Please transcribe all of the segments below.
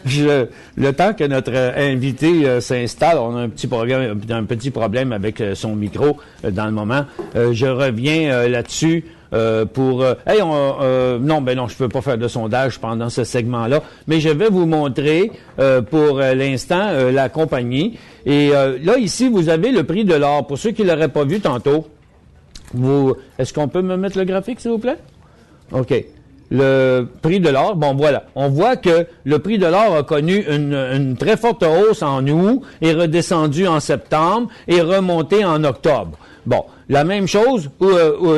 Le temps que notre invité s'installe, on a un petit problème avec son micro dans le moment. Je reviens là-dessus. Non, je peux pas faire de sondage pendant ce segment-là, mais je vais vous montrer pour l'instant la compagnie. Et là, ici, vous avez le prix de l'or. Pour ceux qui l'auraient pas vu tantôt, est-ce qu'on peut me mettre le graphique, s'il vous plaît? OK. Le prix de l'or, bon voilà, on voit que le prix de l'or a connu une très forte hausse en août, est redescendu en septembre et remonté en octobre. Bon, la même chose,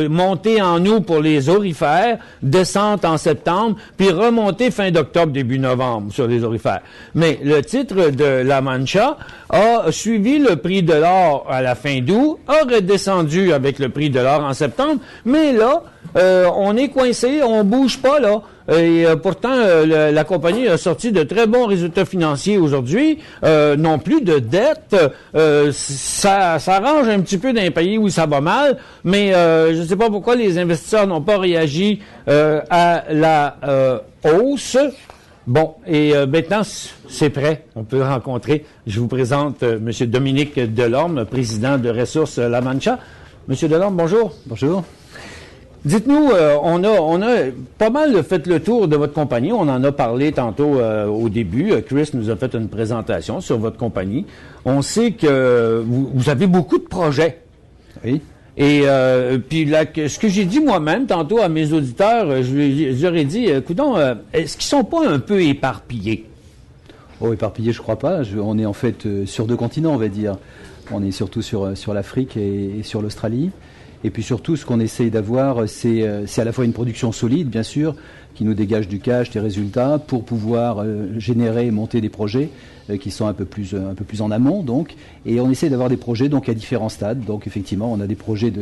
montée en août pour les aurifères, descente en septembre, puis remontée fin d'octobre, début novembre sur les aurifères. Mais le titre de La Mancha a suivi le prix de l'or à la fin d'août, a redescendu avec le prix de l'or en septembre, mais là, on est coincé, on bouge pas là. Et pourtant, la compagnie a sorti de très bons résultats financiers aujourd'hui, non plus de dettes. Ça range un petit peu d'un pays où ça va mal, mais je ne sais pas pourquoi les investisseurs n'ont pas réagi à la hausse. Bon, et maintenant, c'est prêt. On peut rencontrer. Je vous présente M. Dominique Delorme, président de Ressources La Mancha. M. Delorme, bonjour. Bonjour. Dites-nous, on a pas mal fait le tour de votre compagnie. On en a parlé tantôt au début. Chris nous a fait une présentation sur votre compagnie. On sait que vous avez beaucoup de projets. Oui. Et puis là, ce que j'ai dit moi-même tantôt à mes auditeurs, je leur ai dit, écoutons, est-ce qu'ils sont pas un peu éparpillés? Oh, éparpillés, je crois pas. On est en fait sur 2 continents, on va dire. On est surtout sur l'Afrique et sur l'Australie. Et puis surtout, ce qu'on essaye d'avoir, c'est à la fois une production solide, bien sûr, qui nous dégage du cash, des résultats, pour pouvoir générer et monter des projets qui sont un peu plus en amont, donc. Et on essaie d'avoir des projets donc à différents stades. Donc effectivement, on a des projets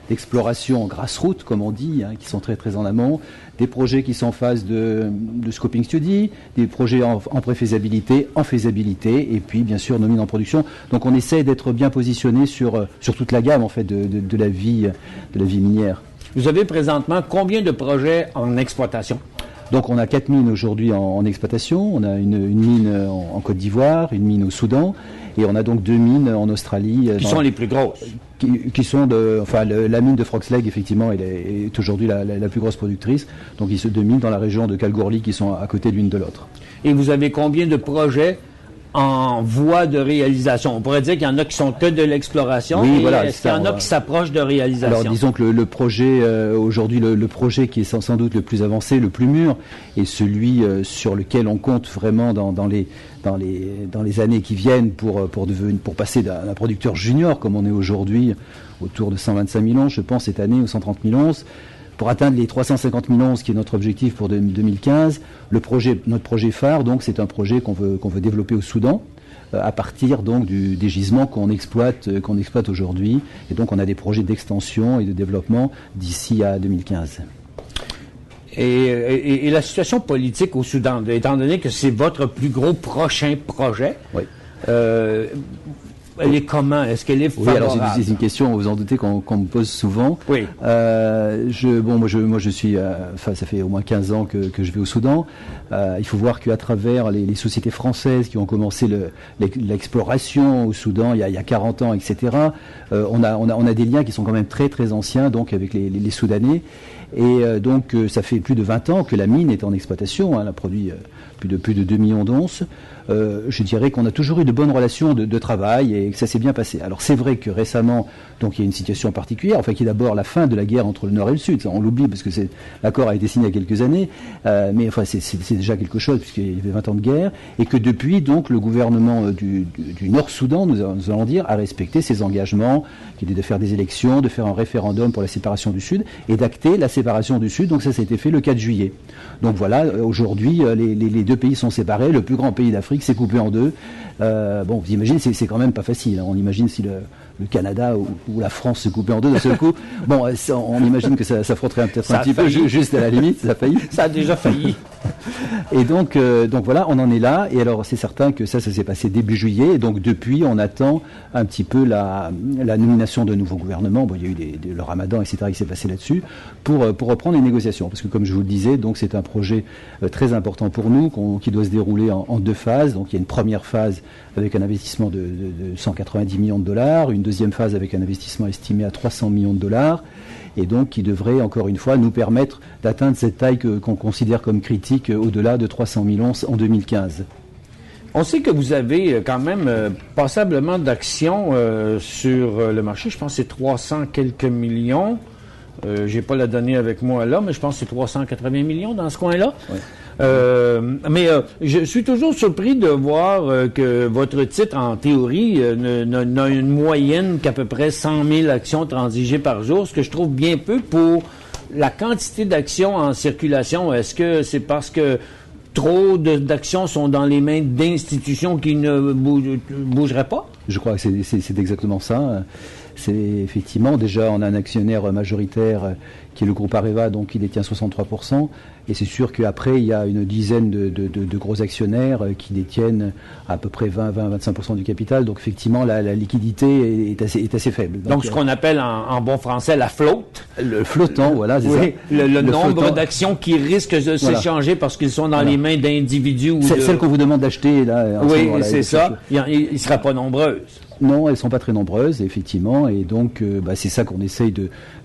d'exploration grassroots, comme on dit, qui sont très très en amont, des projets qui sont en phase de scoping study, des projets en préfaisabilité, en faisabilité, et puis bien sûr nos mines en production. Donc on essaie d'être bien positionné sur toute la gamme en fait de la vie minière. Vous avez présentement combien de projets en exploitation? Donc on a 4 mines aujourd'hui en exploitation. On a une mine en Côte d'Ivoire, une mine au Soudan, et on a donc 2 mines en Australie. Qui sont les plus grosses? Qui sont la mine de Fox Lake, effectivement, elle est aujourd'hui la plus grosse productrice. Donc il y a 2 mines dans la région de Kalgoorlie qui sont à côté l'une de l'autre. Et vous avez combien de projets en voie de réalisation? On pourrait dire qu'il y en a qui sont que de l'exploration. Oui, voilà. Est-ce qu'il y en a qui s'approchent de réalisation? Alors, disons que le projet, aujourd'hui, le projet qui est sans doute le plus avancé, le plus mûr, est celui sur lequel on compte vraiment dans les années qui viennent pour passer d'un producteur junior, comme on est aujourd'hui, autour de 125 000 onces, je pense, cette année, ou 130 000 onces, pour atteindre les 350 000 onces, qui est notre objectif pour 2015. Notre projet phare, donc, c'est un projet qu'on veut développer au Soudan, à partir donc des gisements qu'on exploite aujourd'hui. Et donc, on a des projets d'extension et de développement d'ici à 2015. Et la situation politique au Soudan, étant donné que c'est votre plus gros prochain projet, oui. Elle est comment? Est-ce qu'elle est favorable? Oui, alors c'est une question, vous en doutez, qu'on me pose souvent. Oui. Moi je suis, ça fait au moins 15 ans que je vais au Soudan. Il faut voir qu'à travers les sociétés françaises qui ont commencé l'exploration au Soudan il y a 40 ans, etc., on a des liens qui sont quand même très très anciens, donc avec les Soudanais. Et donc ça fait plus de 20 ans que la mine est en exploitation, elle a produit plus de 2 millions d'onces. Je dirais qu'on a toujours eu de bonnes relations de travail et que ça s'est bien passé. Alors c'est vrai que récemment, donc il y a une situation particulière, enfin qui est d'abord la fin de la guerre entre le Nord et le Sud. Ça, on l'oublie parce que l'accord a été signé il y a quelques années, mais enfin c'est déjà quelque chose puisqu'il y avait 20 ans de guerre, et que depuis donc le gouvernement du Nord-Soudan, nous allons dire, a respecté ses engagements, qui étaient de faire des élections, de faire un référendum pour la séparation du Sud et d'acter la séparation du Sud. Donc ça a été fait le 4 juillet. Donc voilà, aujourd'hui les 2 pays sont séparés, le plus grand pays d'Afrique s'est coupé en 2. Vous imaginez, c'est quand même pas facile. On imagine si le Canada ou la France se couper en deux d'un seul coup. Bon, on imagine que ça frotterait peut-être un petit peu, juste à la limite, ça a failli. Ça a déjà failli. Et donc voilà, on en est là. Et alors, c'est certain que ça s'est passé début juillet. Et donc, depuis, on attend un petit peu la nomination de nouveaux gouvernements. Bon, il y a eu le Ramadan, etc., qui s'est passé là-dessus, pour reprendre les négociations. Parce que, comme je vous le disais, donc c'est un projet très important pour nous, qui doit se dérouler en deux phases. Donc, il y a une première phase avec un investissement de 190 millions de dollars, une deuxième phase avec un investissement estimé à 300 millions de dollars. Et donc qui devrait, encore une fois, nous permettre d'atteindre cette taille qu'on considère comme critique au-delà de 300 millions en 2015. On sait que vous avez quand même passablement d'actions sur le marché. Je pense que c'est 300 quelques millions. J'ai pas la donnée avec moi là, mais je pense que c'est 380 millions dans ce coin-là. Ouais. Mais je suis toujours surpris de voir que votre titre, en théorie, n'a une moyenne qu'à peu près 100 000 actions transigées par jour, ce que je trouve bien peu pour la quantité d'actions en circulation. Est-ce que c'est parce que trop d'actions sont dans les mains d'institutions qui ne bougeraient pas? Je crois que c'est exactement ça. C'est effectivement, déjà, on a un actionnaire majoritaire qui est le groupe Areva, donc qui détient 63%. Et c'est sûr qu'après, il y a une dizaine de gros actionnaires qui détiennent à peu près 20-25% du capital. Donc effectivement, la liquidité est assez faible. Donc ce qu'on appelle en bon français la flotte. Le flottant, voilà, c'est ça. Le nombre d'actions qui risquent de s'échanger parce qu'ils sont dans les mains d'individus. Celles qu'on vous demande d'acheter, là. Oui, c'est ça. Ils ne seraient pas nombreuses. Non, elles sont pas très nombreuses, effectivement, et donc c'est ça qu'on essaye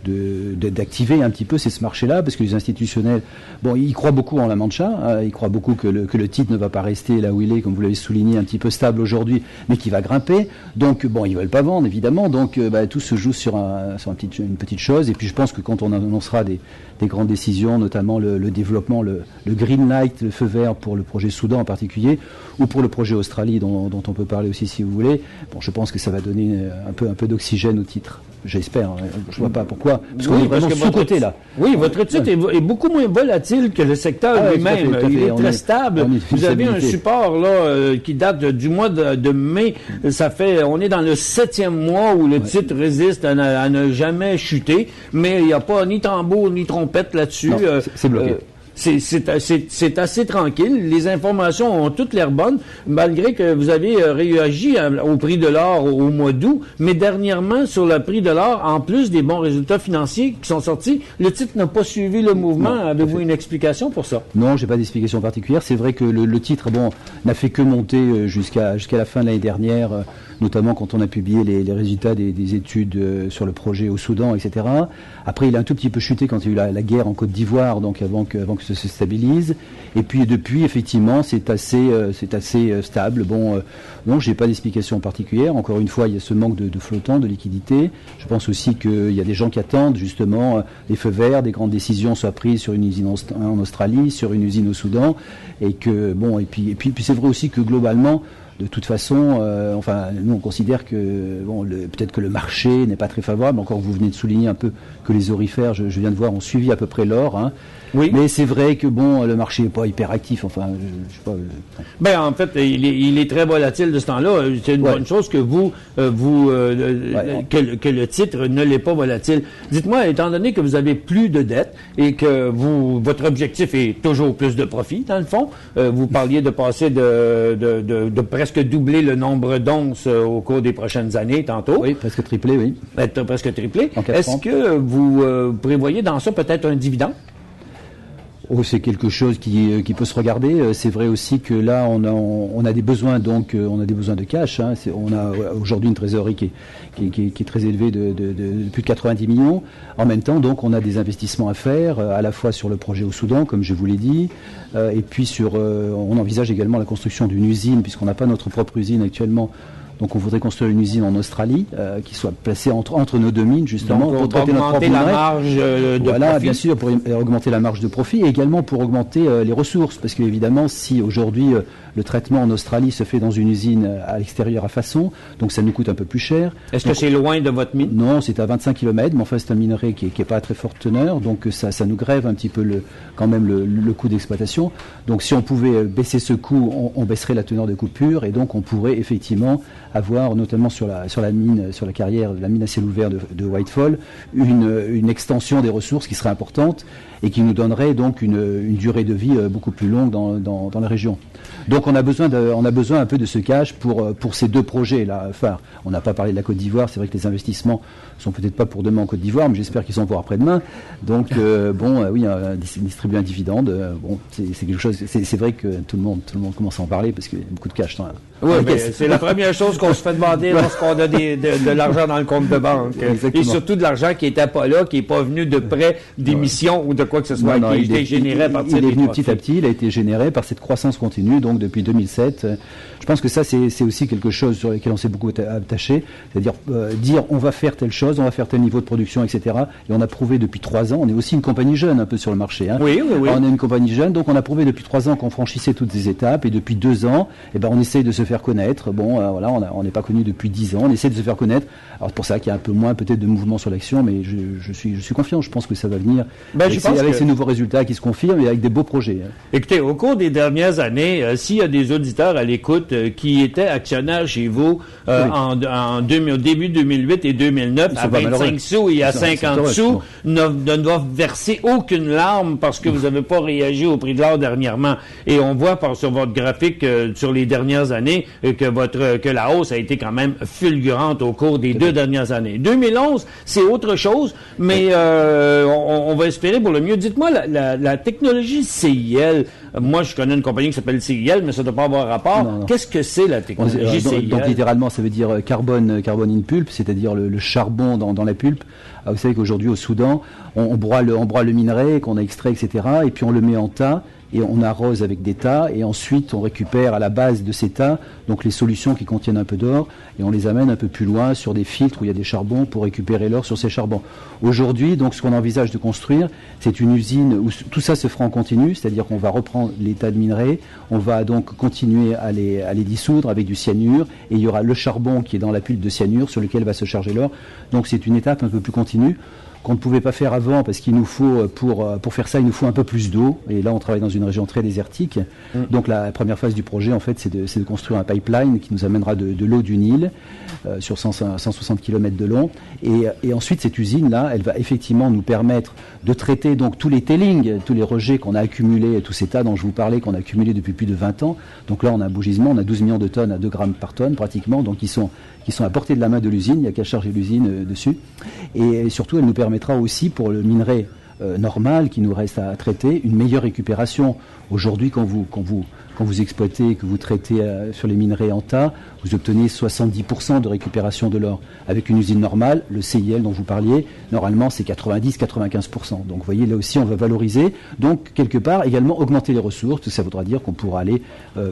d'activer un petit peu, c'est ce marché-là, parce que les institutionnels, bon, ils croient beaucoup en la Mancha, hein, ils croient beaucoup que le titre ne va pas rester là où il est, comme vous l'avez souligné, un petit peu stable aujourd'hui, mais qu'il va grimper. Donc bon, ils veulent pas vendre, évidemment, donc tout se joue sur une petite chose. Et puis je pense que quand on annoncera des grandes décisions, notamment le développement, le green light, le feu vert pour le projet Soudan en particulier, ou pour le projet Australie dont on peut parler aussi si vous voulez. Bon, je pense que ça va donner un peu d'oxygène au titre. J'espère. Hein. Je vois pas pourquoi. Parce qu'on est vraiment sous-côté là. Oui, votre titre est beaucoup moins volatile que le secteur lui-même. Il est très stable. Vous avez un support là qui date du mois de mai. On est dans le 7e mois où le titre résiste à ne jamais chuter. Mais il n'y a pas ni tambour ni trompette là-dessus. Non, c'est bloqué. C'est assez tranquille. Les informations ont toutes l'air bonnes, malgré que vous avez réagi au prix de l'or au mois d'août. Mais dernièrement, sur le prix de l'or, en plus des bons résultats financiers qui sont sortis, le titre n'a pas suivi le mouvement. Avez-vous une explication pour ça? Non, j'ai pas d'explication particulière. C'est vrai que le titre, n'a fait que monter jusqu'à la fin de l'année dernière, notamment quand on a publié les résultats des études sur le projet au Soudan, etc. Après, il a un tout petit peu chuté quand il y a eu la guerre en Côte d'Ivoire, donc avant que ça se stabilise. Et puis depuis, effectivement, c'est assez stable. Bon, non, j'ai pas d'explication particulière. Encore une fois, il y a ce manque de flottant, de liquidité. Je pense aussi qu'il y a des gens qui attendent justement les feux verts, des grandes décisions soient prises sur une usine en Australie, sur une usine au Soudan, et que bon, et puis c'est vrai aussi que globalement, de toute façon, nous on considère que peut-être que le marché n'est pas très favorable. Encore, vous venez de souligner un peu que les orifères, je viens de voir, ont suivi à peu près l'or. Hein. Oui. Mais c'est vrai que le marché n'est pas hyper actif. Enfin, je sais pas. Ben en fait, il est très volatile de ce temps-là. C'est une bonne chose que que le titre ne l'est pas volatile. Dites-moi, étant donné que vous avez plus de dettes et que votre objectif est toujours plus de profit, dans le fond, vous parliez de passer de presque doubler le nombre d'onces au cours des prochaines années, tantôt. Oui, presque triplé, oui. Presque triplé. Est-ce que vous prévoyez dans ça peut-être un dividende? Oh, c'est quelque chose qui peut se regarder. C'est vrai aussi que là, on a des besoins, donc on a des besoins de cash. Hein. On a aujourd'hui une trésorerie qui est très élevée de plus de 90 millions. En même temps, donc, on a des investissements à faire, à la fois sur le projet au Soudan, comme je vous l'ai dit, et puis on envisage également la construction d'une usine, puisqu'on n'a pas notre propre usine actuellement. Donc on voudrait construire une usine en Australie qui soit placée entre nos deux mines, justement, donc, pour traiter notre propre la marge de profit. Bien sûr, pour augmenter la marge de profit et également pour augmenter les ressources. Parce qu'évidemment, si aujourd'hui le traitement en Australie se fait dans une usine à l'extérieur à Façon, donc ça nous coûte un peu plus cher. Est-ce que c'est loin de votre mine? Non, c'est à 25 km, mais enfin c'est un minerai qui est pas à très forte teneur, donc ça nous grève un petit peu quand même le coût d'exploitation. Donc si on pouvait baisser ce coût, on baisserait la teneur de coupure et donc on pourrait effectivement avoir, notamment sur la mine, sur la carrière, la mine à ciel ouvert de Whitefall, une extension des ressources qui serait importante et qui nous donnerait donc une durée de vie beaucoup plus longue dans la région. Donc on a besoin un peu de ce cash pour ces deux projets là phares. On n'a pas parlé de la Côte d'Ivoire, c'est vrai que les investissements sont peut-être pas pour demain en Côte d'Ivoire, mais j'espère qu'ils sont pour après-demain. Donc oui, distribuer un dividende, c'est quelque chose. C'est vrai que tout le monde commence à en parler parce qu'il y a beaucoup de cash. Oui, mais c'est la première chose qu'on se fait demander lorsqu'on a de l'argent dans le compte de banque. Exactement. Et surtout de l'argent qui n'était pas là, qui n'est pas venu de prêt d'émission ou de quoi que ce soit, qui a été généré à partir Il est venu petit à petit, il a été généré par cette croissance continue, donc depuis 2007. Je pense que ça, c'est aussi quelque chose sur lequel on s'est beaucoup attaché, c'est-à-dire dire on va faire telle chose, on va faire tel niveau de production, etc. Et on a prouvé depuis 3 ans, on est aussi une compagnie jeune un peu sur le marché. Hein. Oui. On est une compagnie jeune, donc on a prouvé depuis 3 ans qu'on franchissait toutes ces étapes, et depuis 2 ans, on essaye de se faire connaître. On n'est pas connu depuis 10 ans, on essaie de se faire connaître. Alors c'est pour ça qu'il y a un peu moins peut-être de mouvement sur l'action, mais je suis confiant, je pense que ça va venir avec ces nouveaux résultats qui se confirment et avec des beaux projets. Hein. Écoutez, au cours des dernières années, s'il y a des auditeurs à l'écoute qui étaient actionnaires chez vous au début 2008 et 2009 à 25 sous et à 50 sous, ne doivent verser aucune larme parce que vous n'avez pas réagi au prix de l'or dernièrement. Et on voit sur votre graphique sur les dernières années que la hausse a été quand même fulgurante au cours des 2 dernières années. 2011, c'est autre chose, mais on va espérer pour le mieux. Dites-moi, la technologie CIL, moi je connais une compagnie qui s'appelle CIL, mais ça ne doit pas avoir rapport. Non. Qu'est-ce que c'est la technologie CIL? Donc littéralement, ça veut dire carbone in pulp, c'est-à-dire le charbon dans la pulpe. Vous savez qu'aujourd'hui au Soudan, on broie le minerai qu'on a extrait, etc., et puis on le met en tas. Et on arrose avec des tas, et ensuite on récupère à la base de ces tas donc les solutions qui contiennent un peu d'or, et on les amène un peu plus loin sur des filtres où il y a des charbons pour récupérer l'or sur ces charbons. Aujourd'hui, donc ce qu'on envisage de construire, c'est une usine où tout ça se fera en continu, c'est-à-dire qu'on va reprendre les tas de minerais, on va donc continuer à les dissoudre avec du cyanure, et il y aura le charbon qui est dans la pulpe de cyanure sur lequel va se charger l'or. Donc c'est une étape un peu plus continue qu'on ne pouvait pas faire avant parce qu'il nous faut, pour faire ça, il nous faut un peu plus d'eau. Et là, on travaille dans une région très désertique. Donc la première phase du projet, en fait, c'est de construire un pipeline qui nous amènera de l'eau du Nil sur 160 km de long. Et ensuite, cette usine-là, elle va effectivement nous permettre de traiter donc tous les tailings, tous les rejets qu'on a accumulés, tous ces tas dont je vous parlais, qu'on a accumulés depuis plus de 20 ans. Donc là, on a un beau gisement, on a 12 millions de tonnes à 2 grammes par tonne pratiquement, donc qui sont à portée de la main de l'usine, il n'y a qu'à charger l'usine dessus. Et surtout, elle nous permettra aussi pour le minerai normal qui nous reste à traiter, une meilleure récupération. Aujourd'hui, quand vous exploitez, que vous traitez sur les minerais en tas, vous obtenez 70% de récupération de l'or. Avec une usine normale, le CIL dont vous parliez, normalement c'est 90-95%. Donc vous voyez, là aussi on va valoriser. Donc quelque part également augmenter les ressources. Tout ça voudra dire qu'on pourra aller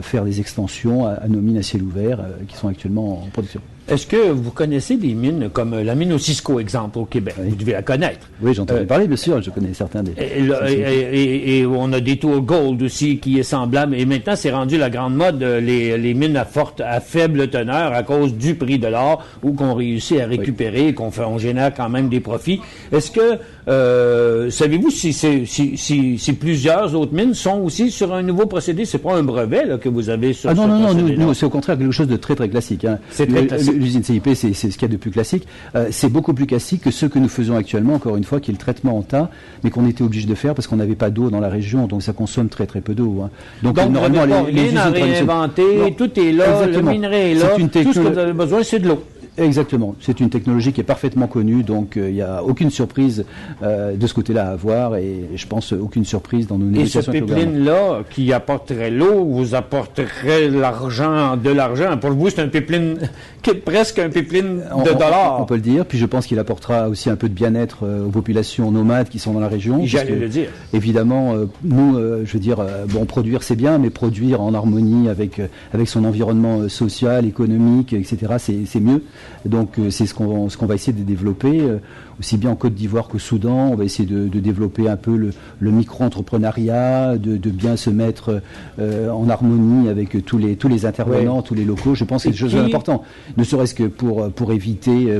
faire des extensions à nos mines à ciel ouvert qui sont actuellement en production. Est-ce que vous connaissez des mines comme la mine au Cisco, exemple, au Québec? Oui. Vous devez la connaître. Oui, j'ai entendu parler, bien sûr, je connais certains des... Et on a des Tour Gold aussi qui est semblable. Et maintenant, c'est rendu la grande mode, les mines à faible teneur à cause du prix de l'or ou qu'on réussit à récupérer et on génère quand même des profits. Est-ce que, savez-vous si plusieurs autres mines sont aussi sur un nouveau procédé? C'est pas un brevet là, que vous avez sur ce procédé? Non, c'est au contraire quelque chose de très très classique. Hein. C'est très classique. L'usine CIP, c'est ce qu'il y a de plus classique. C'est beaucoup plus classique que ce que nous faisons actuellement, encore une fois, qui est le traitement en tas, mais qu'on était obligé de faire parce qu'on n'avait pas d'eau dans la région, donc ça consomme très très peu d'eau. Hein. Donc normalement, les usines réinventer, tout est là, exactement. Le minerai est là, tout ce que vous avez besoin, c'est de l'eau. Exactement. C'est une technologie qui est parfaitement connue, donc il n'y a aucune surprise de ce côté-là à avoir, et je pense aucune surprise dans nos négociations. Et ce pipeline-là, qui apporterait l'eau, vous apporterait de l'argent. Pour vous, c'est un pipeline qui est presque un pipeline de dollars. On peut le dire. Puis je pense qu'il apportera aussi un peu de bien-être aux populations nomades qui sont dans la région. J'allais le dire. Évidemment, nous, je veux dire, produire c'est bien, mais produire en harmonie avec son environnement social, économique, etc., c'est mieux. Donc c'est ce qu'on va essayer de développer, aussi bien en Côte d'Ivoire qu'au Soudan. On va essayer de développer un peu le micro-entrepreneuriat, de bien se mettre en harmonie avec tous les intervenants, tous les locaux. Je pense que c'est des choses importantes, ne serait-ce que pour éviter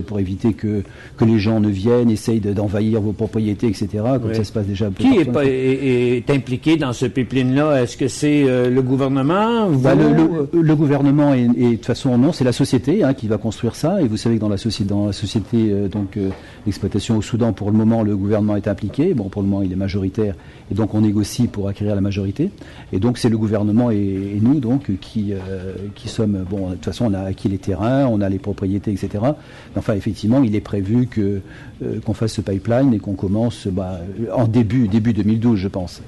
que les gens ne viennent, essayent d'envahir vos propriétés, etc. Comme ça se passe déjà un peu. Qui est impliqué dans ce pipeline-là? Est-ce que c'est le gouvernement? Le gouvernement et de toute façon non, c'est la société qui va construire ça. Et vous savez que dans la société l'exploitation au Soudan, pour le moment, le gouvernement est impliqué. Bon, pour le moment, il est majoritaire, et donc on négocie pour acquérir la majorité. Et donc c'est le gouvernement et nous donc qui sommes. Bon, de toute façon, on a acquis les terrains, on a les propriétés, etc. Mais enfin, effectivement, il est prévu qu'on fasse ce pipeline et qu'on commence en début 2012, je pense.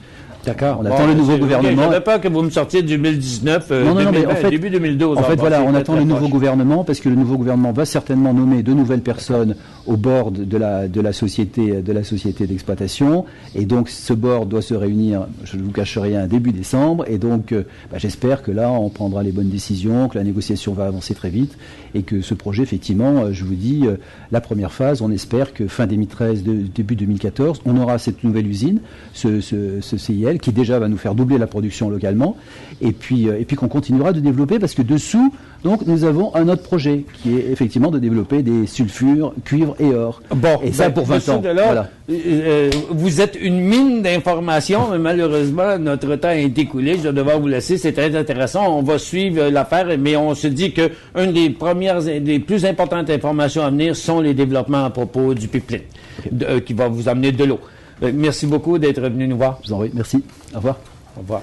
D'accord. On attend le nouveau gouvernement. Je n'avais pas que vous me sortiez de 2019, mais en fait, début 2012. En fait, voilà, on attend le nouveau gouvernement parce que le nouveau gouvernement va certainement nommer de nouvelles personnes au board de la société d'exploitation. Et donc, ce board doit se réunir, je ne vous cache rien, début décembre. Et donc, j'espère que là, on prendra les bonnes décisions, que la négociation va avancer très vite et que ce projet, effectivement, je vous dis, la première phase, on espère que fin 2013, début 2014, on aura cette nouvelle usine, ce CIL, qui déjà va nous faire doubler la production localement, et puis qu'on continuera de développer, parce que dessous, donc, nous avons un autre projet, qui est effectivement de développer des sulfures, cuivre et or. Bon, et ça pour 20 ans. Voilà. Vous êtes une mine d'informations, mais malheureusement, notre temps est écoulé. Je vais devoir vous laisser. C'est très intéressant. On va suivre l'affaire, mais on se dit que une des plus importantes informations à venir sont les développements à propos du pipeline, qui va vous amener de l'eau. Merci beaucoup d'être venu nous voir. Je vous en prie. Merci. Au revoir. Au revoir.